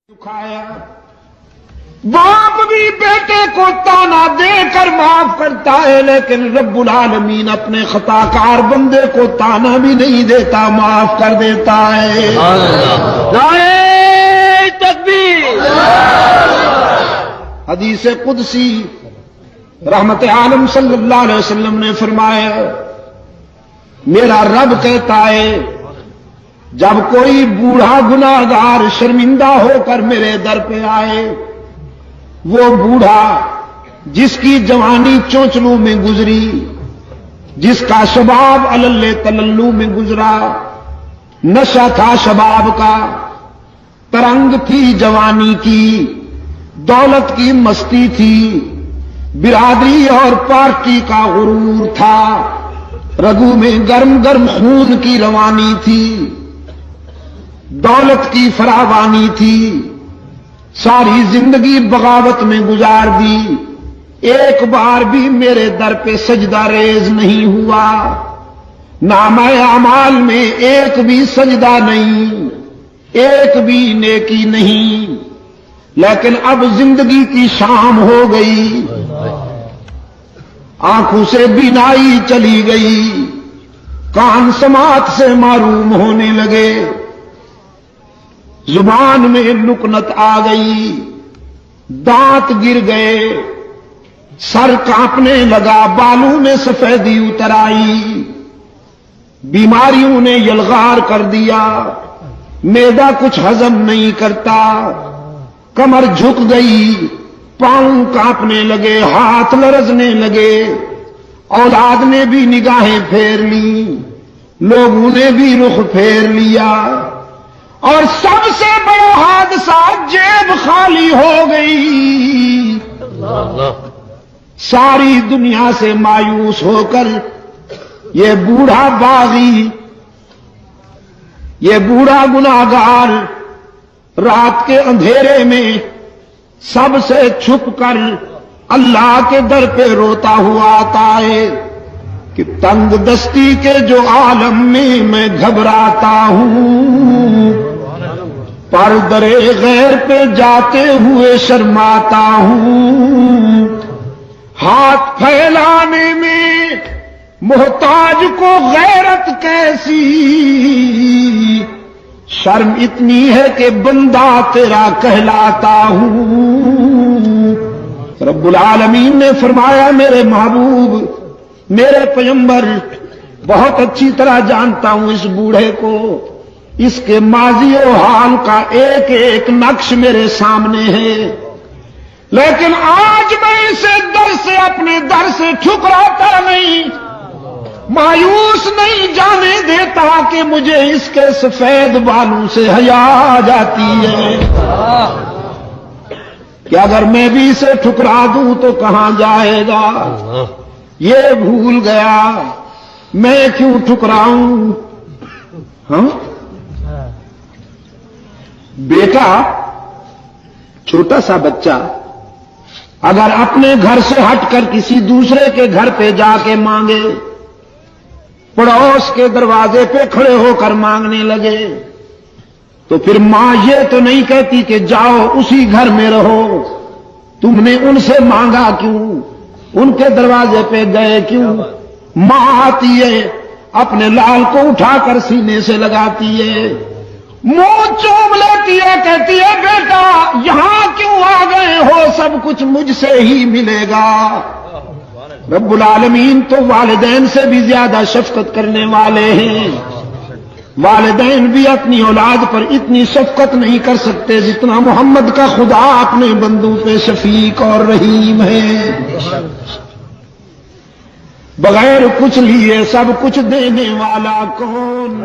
کھایا باپ بھی بیٹے کو تانا دے کر معاف کرتا ہے، لیکن رب العالمین اپنے خطا کار بندے کو تانا بھی نہیں دیتا، معاف کر دیتا ہے۔ نعرہ تکبیر۔ حدیث قدسی رحمت عالم صلی اللہ علیہ وسلم نے فرمایا، میرا رب کہتا ہے جب کوئی بوڑھا گناہگار شرمندہ ہو کر میرے در پہ آئے، وہ بوڑھا جس کی جوانی چونچلوں میں گزری، جس کا شباب علل تللو میں گزرا، نشہ تھا شباب کا، ترنگ تھی جوانی کی، دولت کی مستی تھی، برادری اور پارٹی کا غرور تھا، رگوں میں گرم گرم خون کی روانی تھی، دولت کی فراوانی تھی، ساری زندگی بغاوت میں گزار دی، ایک بار بھی میرے در پہ سجدہ ریز نہیں ہوا، نامہ اعمال میں ایک بھی سجدہ نہیں، ایک بھی نیکی نہیں، لیکن اب زندگی کی شام ہو گئی، آنکھوں سے بینائی چلی گئی، کان سماعت سے معروم ہونے لگے، زبان میں لکنت آ گئی، دانت گر گئے، سر کانپنے لگا، بالوں میں سفیدی اتر آئی، بیماریوں نے یلغار کر دیا، معدہ کچھ ہضم نہیں کرتا، کمر جھک گئی، پاؤں کانپنے لگے، ہاتھ لرزنے لگے، اولاد نے بھی نگاہیں پھیر لی، لوگوں نے بھی رخ پھیر لیا، اور سب سے بڑا حادثہ جیب خالی ہو گئی۔ ساری دنیا سے مایوس ہو کر یہ بوڑھا باغی، یہ بوڑھا گناہگار رات کے اندھیرے میں سب سے چھپ کر اللہ کے در پہ روتا ہوا آتا ہے کہ تنگ دستی کے جو عالم میں گھبراتا ہوں، پر درے غیر پہ جاتے ہوئے شرماتا ہوں، ہاتھ پھیلانے میں محتاج کو غیرت کیسی، شرم اتنی ہے کہ بندہ تیرا کہلاتا ہوں۔ رب العالمین نے فرمایا میرے محبوب، میرے پیغمبر، بہت اچھی طرح جانتا ہوں اس بوڑھے کو، اس کے ماضی و حال کا ایک ایک نقش میرے سامنے ہے، لیکن آج میں اسے در سے اپنے در سے ٹھکراتا نہیں، مایوس نہیں جانے دیتا کہ مجھے اس کے سفید بالوں سے حیا آ جاتی ہے کہ اگر میں بھی اسے ٹھکرا دوں تو کہاں جائے گا، یہ بھول گیا میں کیوں ٹھکراؤں۔ ہاں بیٹا، چھوٹا سا بچہ اگر اپنے گھر سے ہٹ کر کسی دوسرے کے گھر پہ جا کے مانگے، پڑوس کے دروازے پہ کھڑے ہو کر مانگنے لگے، تو پھر ماں یہ تو نہیں کہتی کہ جاؤ اسی گھر میں رہو، تم نے ان سے مانگا کیوں، ان کے دروازے پہ گئے کیوں؟ ماں آتی ہے، اپنے لال کو اٹھا کر سینے سے لگاتی ہے، منہ چوم لیتی ہے، کہتی ہے بیٹا یہاں کیوں آ گئے ہو، سب کچھ مجھ سے ہی ملے گا۔ رب العالمین تو والدین سے بھی زیادہ شفقت کرنے والے ہیں، والدین بھی اپنی اولاد پر اتنی شفقت نہیں کر سکتے جتنا محمد کا خدا اپنے بندوں پہ شفیق اور رحیم ہے۔ بغیر کچھ لیے سب کچھ دینے والا کون؟